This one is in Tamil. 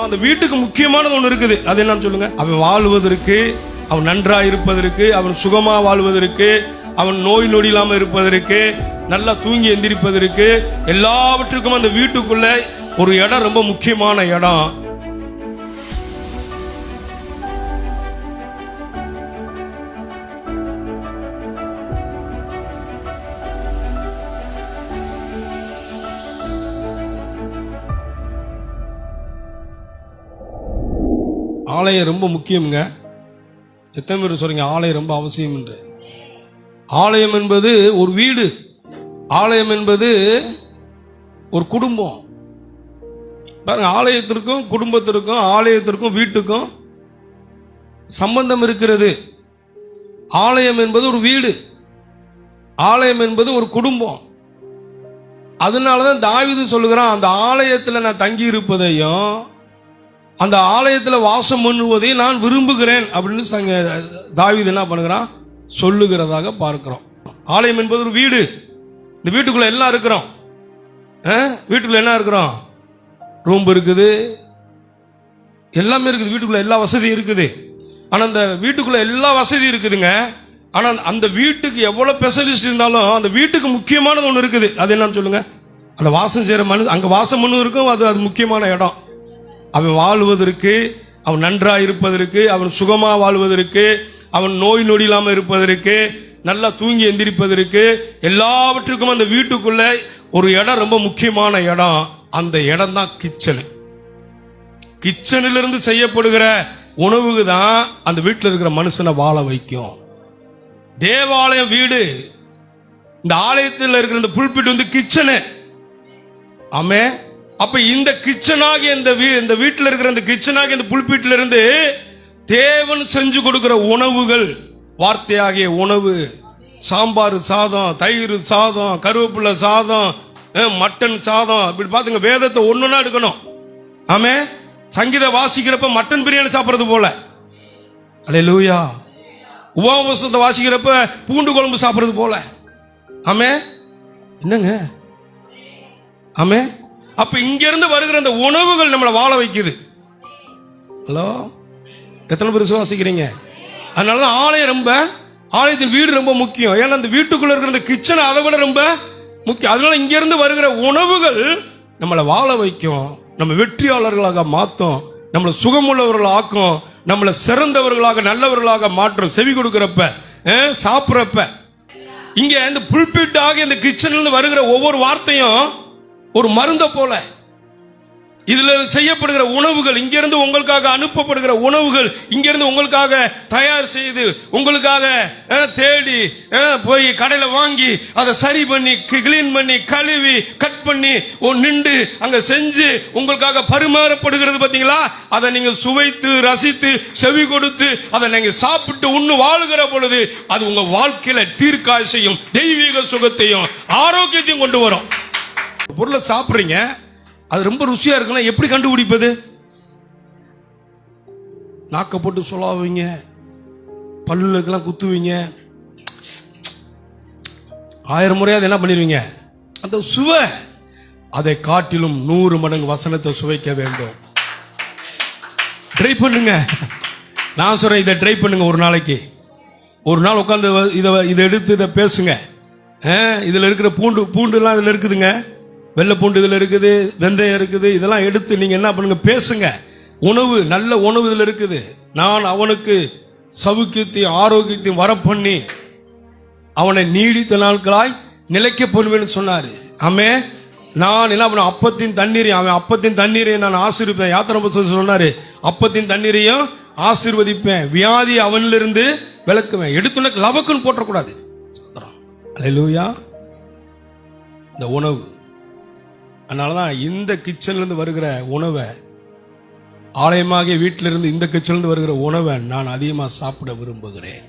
அந்த வீட்டுக்கு முக்கியமானது ஒன்று இருக்குது. அது என்னன்னு சொல்லுங்க. அவன் வாழ்வதற்கு, அவன் நன்றாக இருப்பதற்கு, அவன் சுகமா வாழ்வதற்கு, அவன் நோய் நொடி இல்லாமல் இருப்பதற்கு, நல்லா தூங்கி எந்திரிப்பதற்கு, எல்லாவற்றுக்கும் அந்த வீட்டுக்குள்ள ஒரு இடம் ரொம்ப முக்கியமான இடம். ஆலயம் ரொம்ப முக்கியம்ங்க. எத்தனை பேர் சொல்றீங்க ஆலயம் ரொம்ப அவசியம் என்று? ஆலயம் என்பது ஒரு வீடு, ஆலயம் என்பது ஒரு குடும்பம். பாருங்க, ஆலயத்திற்கும் குடும்பத்திற்கும், ஆலயத்திற்கும் வீட்டுக்கும் சம்பந்தம் இருக்கிறது. ஆலயம் என்பது ஒரு வீடு, ஆலயம் என்பது ஒரு குடும்பம். அதனாலதான் தாவீது சொல்லுகிறான், அந்த ஆலயத்தில் நான் தங்கி இருப்பதையும் அந்த ஆலயத்தில் வாசம் பண்ணுவதையும் நான் விரும்புகிறேன் அப்படின்னு தாவீது என்ன பண்ணுகிறான், சொல்லுகிறதாக பார்க்கிறோம். ஆலயம் என்பது ஒரு வீடு. இந்த வீட்டுக்குள்ள எல்லாம் இருக்கிறோம். வீட்டுக்குள்ள என்ன இருக்கிறோம்? ரூம் இருக்குது, எல்லாமே இருக்குது. வீட்டுக்குள்ள எல்லா வசதியும் இருக்குது. ஆனா அந்த வீட்டுக்குள்ள எல்லா வசதியும் இருக்குதுங்க. ஆனா அந்த வீட்டுக்கு எவ்வளவு ஸ்பெஷலிஸ்ட் இருந்தாலும் அந்த வீட்டுக்கு முக்கியமானது ஒன்று இருக்குது. அது என்னன்னு சொல்லுங்க. அந்த வாசம் செய்யற மனு, அங்க வாசம் பண்ணு இருக்கும். அது முக்கியமான இடம். அவன் வாழ்வதற்கு, அவன் நன்றாக இருப்பதற்கு, அவன் சுகமா வாழ்வதற்கு, அவன் நோய் நொடி இல்லாமல் இருப்பதற்கு, நல்லா தூங்கி எந்திரிப்பதற்கு, எல்லாவற்றுக்கும் அந்த வீட்டுக்குள்ள ஒரு இடம் ரொம்ப முக்கியமான இடம். அந்த இடம் தான் கிச்சனு. கிச்சனிலிருந்து செய்யப்படுகிற உணவுக்கு தான் அந்த வீட்டில் இருக்கிற மனுஷனை வாழ வைக்கும். தேவாலயம் வீடு, இந்த ஆலயத்தில் இருக்கிற இந்த புல்பிட் வந்து கிச்சனு. ஆமே. அப்ப இந்த கிச்சனாகிய இந்த வீட்டில் இருக்கிற இந்த கிச்சனாகிய இந்த புல்பிட்ல இருந்து தேவன் செஞ்சு கொடுக்கிற உணவுகள், வார்த்தையாகிய உணவு, சாம்பார் சாதம், தயிர் சாதம், கருவேப்பிலை சாதம், மட்டன் சாதம், இப்படி பாத்துங்க. வேதத்தை ஒண்ணுன்னா எடுக்கணும். ஆமே. சங்கீத வாசிக்கிறப்ப மட்டன் பிரியாணி சாப்பிடுறது போல, அல்லேலூயா. உபவாசத்தை வாசிக்கிறப்ப பூண்டு குழம்பு சாப்பிடுறது போல. ஆமே. என்னங்க? ஆமே. அப்ப இங்க இருந்து வருகிற அந்த உணவுகள் நம்மளை வாழ வைக்குது. ஹலோ, எத்தனை பேர் விசுவாசிக்கிறீங்க? அதனாலதான் ஆலயத்தின் வீடு ரொம்ப முக்கியம். ஏன்னா அந்த வீட்டுக்குள்ள இருக்கிற அந்த கிச்சன் அதை விட ரொம்ப முக்கியம். அதனால இங்க இருந்து வருகிற உணவுகள் நம்மளை வாழ வைக்கும், நம்ம வெற்றியாளர்களாக மாற்றும், நம்மளை சுகமுள்ளவர்கள் ஆக்கும், நம்மளை சிறந்தவர்களாக நல்லவர்களாக மாற்றும். செவி கொடுக்கிறப்ப, சாப்பிட்றப்ப. இங்க இந்த புல்பிட் ஆகிய இந்த கிச்சன்ல இருந்து வருகிற ஒவ்வொரு வார்த்தையும் ஒரு மருந்த போல. இதுல செய்யப்படுகிற உணவுகள், இங்கிருந்து உங்களுக்காக அனுப்பப்படுகிற உணவுகள், இங்கிருந்து உங்களுக்காக தயார் செய்து, உங்களுக்காக தேடி போய் கடையில வாங்கி அதை சரி பண்ணி, கிளீன் பண்ணி, கழுவி, கட் பண்ணி நின்று அங்க செஞ்சு உங்களுக்காக பரிமாறப்படுகிறது. பாத்தீங்களா? அதை நீங்க சுவைத்து ரசித்து செவி கொடுத்து அதை நீங்க சாப்பிட்டு உண்ணு வாழுகிற பொழுது அது உங்க வாழ்க்கையில தீர்க்காயசையும், தெய்வீக சுகத்தையும், ஆரோக்கியத்தையும் கொண்டு வரும். பொருளை சாப்பிடுறீங்க, அது ரொம்ப ருசியா இருக்குன்னா எப்படி கண்டுபிடிப்பது? நாக்க போட்டு சொல்லாவீங்க, பல்லுக்கெல்லாம் குத்துவீங்க, 1000 முறையாவது என்ன பண்ணிடுவீங்க? அந்த சுவை, அதை காட்டிலும் 100 மடங்கு வசனத்தை சுவைக்க வேண்டும். ட்ரை பண்ணுங்க. நான் சொல்றேன், இதை ட்ரை பண்ணுங்க. ஒரு நாளைக்கு ஒரு நாள் உட்காந்து இதை எடுத்து இதை பேசுங்க. இதுல இருக்கிற பூண்டுலாம் இதுல இருக்குதுங்க, வெள்ளை பூண்டு இதுல இருக்குது, வெந்தயம் இருக்குது, இதெல்லாம் எடுத்து நீங்க என்ன பண்ணுங்க, பேசுங்க. உணவு, நல்ல உணவு இதுல இருக்குது. நான் அவனுக்கு சவுக்கியத்தையும் ஆரோக்கியத்தையும் வர பண்ணி அவனை நீடித்த நாட்களாய் நிலைக்க பண்ணுவேன்னு சொன்னாரு. ஆமே. நான் என்ன பண்ண, அப்பத்தின் தண்ணீரையும், அவன் அப்பத்தின் தண்ணீரையும் நான் ஆசீர்வதிப்பேன். யாத்திரை சொன்னாரு, அப்பத்தின் தண்ணீரையும் ஆசீர்வதிப்பேன், வியாதி அவனிலிருந்து விளக்குவேன். எடுத்துன லவக்குன்னு போட்டக்கூடாது. அல்லேலூயா. இந்த உணவு, அதனாலதான் இந்த கிச்சன்ல இருந்து வருகிற உணவை, ஆலயமாகிய வீட்டிலிருந்து இந்த கிச்சன்ல இருந்து வருகிற உணவை நான் அதிகமாக சாப்பிட விரும்புகிறேன்.